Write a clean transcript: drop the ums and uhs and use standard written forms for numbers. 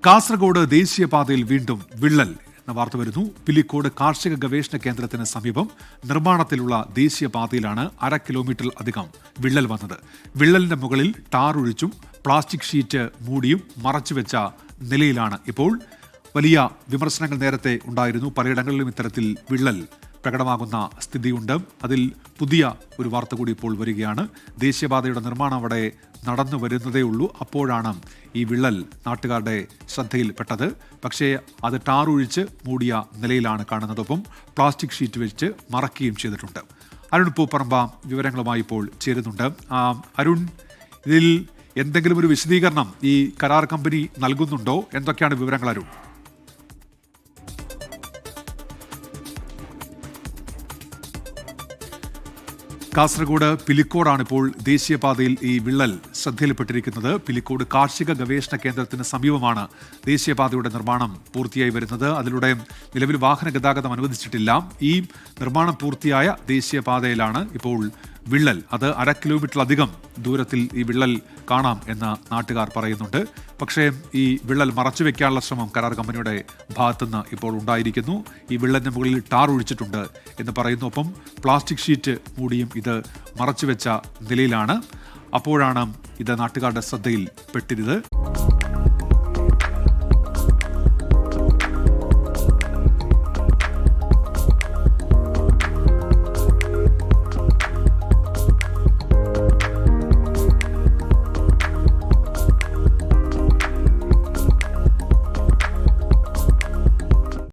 കാസർഗോഡ് ദേശീയപാതയിൽ വീണ്ടും വിള്ളൽ എന്ന വാർത്ത വരുന്നു. പിലിക്കോട് കാർഷിക ഗവേഷണ കേന്ദ്രത്തിന് സമീപം നിർമ്മാണത്തിലുള്ള ദേശീയപാതയിലാണ് 1/2 കിലോമീറ്റർ അധികം വിള്ളൽ വന്നത്. വിള്ളലിന്റെ മുകളിൽ ടാർ ഒഴിച്ചും പ്ലാസ്റ്റിക് ഷീറ്റ് മൂടിയും മറച്ചുവെച്ച നിലയിലാണ് ഇപ്പോൾ. വലിയ വിമർശനങ്ങൾ നേരത്തെ ഉണ്ടായിരുന്നു. പലയിടങ്ങളിലും ഇത്തരത്തിൽ വിള്ളൽ പ്രകടമാകുന്ന സ്ഥിതിയുണ്ട്. അതിൽ പുതിയ ഒരു വാർത്ത കൂടി ഇപ്പോൾ വരികയാണ്. ദേശീയപാതയുടെ നിർമ്മാണം അവിടെ നടന്നു വരുന്നതേ ഉള്ളൂ. അപ്പോഴാണ് ഈ വിള്ളൽ നാട്ടുകാരുടെ ശ്രദ്ധയിൽപ്പെട്ടത്. പക്ഷേ അത് ടാറൊഴിച്ച് മൂടിയ നിലയിലാണ് കാണുന്നതൊപ്പം പ്ലാസ്റ്റിക് ഷീറ്റ് വെച്ച് മറക്കുകയും ചെയ്തിട്ടുണ്ട്. അരുൺ പൂപ്പറമ്പ വിവരങ്ങളുമായി ഇപ്പോൾ ചേരുന്നുണ്ട്. അരുൺ, ഇതിൽ എന്തെങ്കിലും ഒരു വിശദീകരണം ഈ കരാർ കമ്പനി നൽകുന്നുണ്ടോ? എന്തൊക്കെയാണ് വിവരങ്ങൾ അരുൺ? കാസർഗോഡ് പിലിക്കോടാണ് ഇപ്പോൾ ദേശീയപാതയിൽ ഈ വിള്ളൽ ശ്രദ്ധയിൽപ്പെട്ടിരിക്കുന്നത്. പിലിക്കോട് കാർഷിക ഗവേഷണ കേന്ദ്രത്തിന് സമീപമാണ് ദേശീയപാതയുടെ നിർമ്മാണം പൂർത്തിയായി വരുന്നത്. അതിലൂടെ നിലവിൽ വാഹന ഗതാഗതം അനുവദിച്ചിട്ടില്ല. ഈ നിർമ്മാണം പൂർത്തിയായ ദേശീയപാതയിലാണ് ഇപ്പോൾ വിള്ളൽ. അത് 1/2 കിലോമീറ്ററിലധികം ദൂരത്തിൽ ഈ വിള്ളൽ കാണാം എന്ന് നാട്ടുകാർ പറയുന്നുണ്ട്. പക്ഷേ ഈ വിള്ളൽ മറച്ചുവെക്കാനുള്ള ശ്രമം കരാർ കമ്പനിയുടെ ഭാഗത്തുനിന്ന് ഇപ്പോൾ ഉണ്ടായിരിക്കുന്നു. ഈ വിള്ളലിന് മുകളിൽ ടാർ ഒഴിച്ചിട്ടുണ്ട് എന്ന് പറയുന്നു. ഒപ്പം പ്ലാസ്റ്റിക് ഷീറ്റ് മൂടിയും ഇത് മറച്ചുവെച്ച നിലയിലാണ്. അപ്പോഴാണ് ഇത് നാട്ടുകാരുടെ ശ്രദ്ധയിൽ പെട്ടിരുന്നത്.